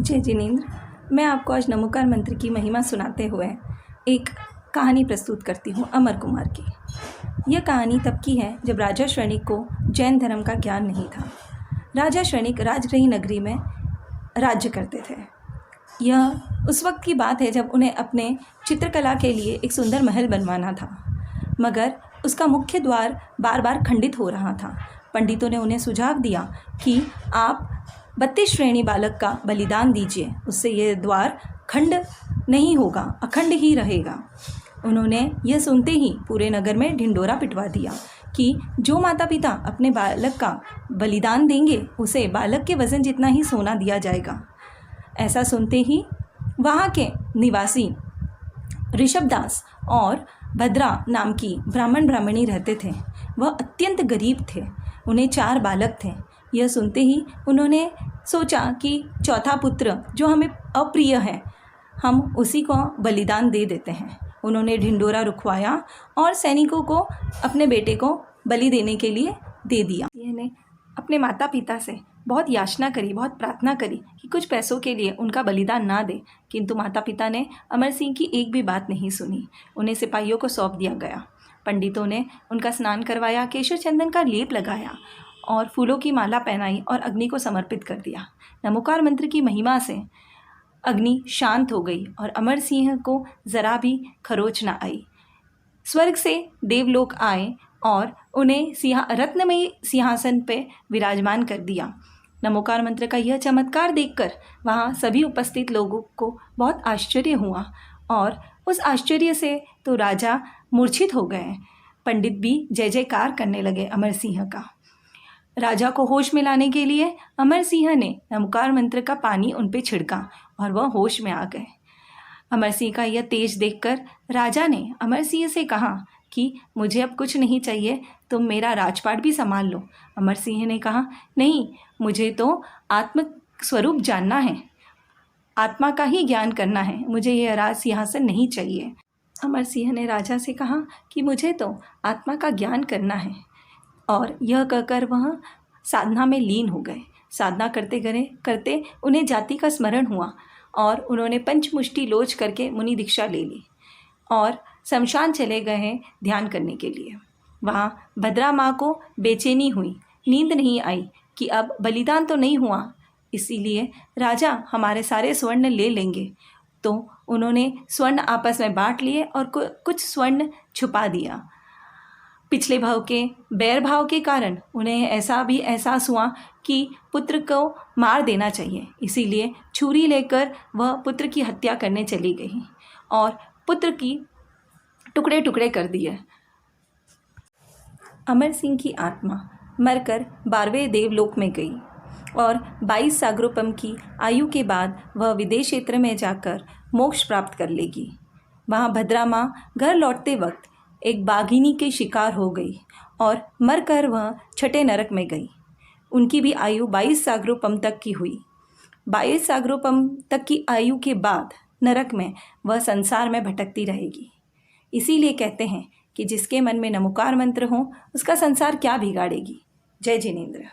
जय जिनेंद्र। मैं आपको आज नमोकार मंत्र की महिमा सुनाते हुए एक कहानी प्रस्तुत करती हूँ अमर कुमार की। यह कहानी तब की है जब राजा श्रेणिक को जैन धर्म का ज्ञान नहीं था। राजा श्रेणिक राजगृह नगरी में राज्य करते थे। यह उस वक्त की बात है जब उन्हें अपने चित्रकला के लिए एक सुंदर महल बनवाना था, मगर उसका मुख्य द्वार बार बार खंडित हो रहा था। पंडितों ने उन्हें सुझाव दिया कि आप 32 श्रेणी बालक का बलिदान दीजिए, उससे यह द्वार खंड नहीं होगा, अखंड ही रहेगा। उन्होंने यह सुनते ही पूरे नगर में ढिंढोरा पिटवा दिया कि जो माता पिता अपने बालक का बलिदान देंगे उसे बालक के वज़न जितना ही सोना दिया जाएगा। ऐसा सुनते ही वहाँ के निवासी ऋषभदास और भद्रा नाम की ब्राह्मणी रहते थे। वह अत्यंत गरीब थे, उन्हें 4 बालक थे। यह सुनते ही उन्होंने सोचा कि चौथा पुत्र जो हमें अप्रिय है, हम उसी को बलिदान दे देते हैं। उन्होंने ढिंढोरा रुकवाया और सैनिकों को अपने बेटे को बलि देने के लिए दे दिया। ने अपने माता पिता से बहुत याचना करी, बहुत प्रार्थना करी कि कुछ पैसों के लिए उनका बलिदान ना दे, किंतु माता पिता ने अमर सिंह की एक भी बात नहीं सुनी। उन्हें सिपाहियों को सौंप दिया गया। पंडितों ने उनका स्नान करवाया, केशर चंदन का लेप लगाया और फूलों की माला पहनाई और अग्नि को समर्पित कर दिया। नमोकार मंत्र की महिमा से अग्नि शांत हो गई और अमर सिंह को ज़रा भी खरोच न आई। स्वर्ग से देवलोक आए और उन्हें रत्नमयी सिंहासन पे विराजमान कर दिया। नमोकार मंत्र का यह चमत्कार देखकर वहाँ सभी उपस्थित लोगों को बहुत आश्चर्य हुआ और उस आश्चर्य से तो राजा मूर्छित हो गए। पंडित भी जय जयकार करने लगे अमर सिंह का। राजा को होश में लाने के लिए अमर सिंह ने नमोकार मंत्र का पानी उन पे छिड़का और वह होश में आ गए। अमर सिंह का यह तेज देखकर राजा ने अमर सिंह से कहा कि मुझे अब कुछ नहीं चाहिए, तुम मेरा राजपाट भी संभाल लो। अमर सिंह ने कहा, नहीं, मुझे तो आत्म स्वरूप जानना है, आत्मा का ही ज्ञान करना है, मुझे यह राज सिंहासन नहीं चाहिए। अमर सिंह ने राजा से कहा कि मुझे तो आत्मा का ज्ञान करना है, और यह कहकर वह साधना में लीन हो गए। साधना करते करते उन्हें जाति का स्मरण हुआ और उन्होंने पंचमुष्टि लोच करके मुनि दीक्षा ले ली और शमशान चले गए हैं ध्यान करने के लिए। वहाँ भद्रा माँ को बेचैनी हुई, नींद नहीं आई कि अब बलिदान तो नहीं हुआ, इसीलिए राजा हमारे सारे स्वर्ण ले लेंगे। तो उन्होंने स्वर्ण आपस में बांट लिए और कुछ स्वर्ण छुपा दिया। पिछले भाव के बैर भाव के कारण उन्हें ऐसा भी एहसास हुआ कि पुत्र को मार देना चाहिए, इसीलिए छुरी लेकर वह पुत्र की हत्या करने चली गई और पुत्र की टुकड़े टुकड़े कर दिए। अमर सिंह की आत्मा मरकर 12वें देवलोक में गई और 22 सागरोपम की आयु के बाद वह विदेश क्षेत्र में जाकर मोक्ष प्राप्त कर लेगी। वहाँ भद्रा माँ घर लौटते वक्त एक बाघिनी के शिकार हो गई और मरकर वह छठे नरक में गई। उनकी भी आयु 22 सागरोपम तक की हुई। 22 सागरोपम तक की आयु के बाद नरक में वह संसार में भटकती रहेगी। इसीलिए कहते हैं कि जिसके मन में नमोकार मंत्र हो उसका संसार क्या बिगाड़ेगी। जय जिनेंद्र।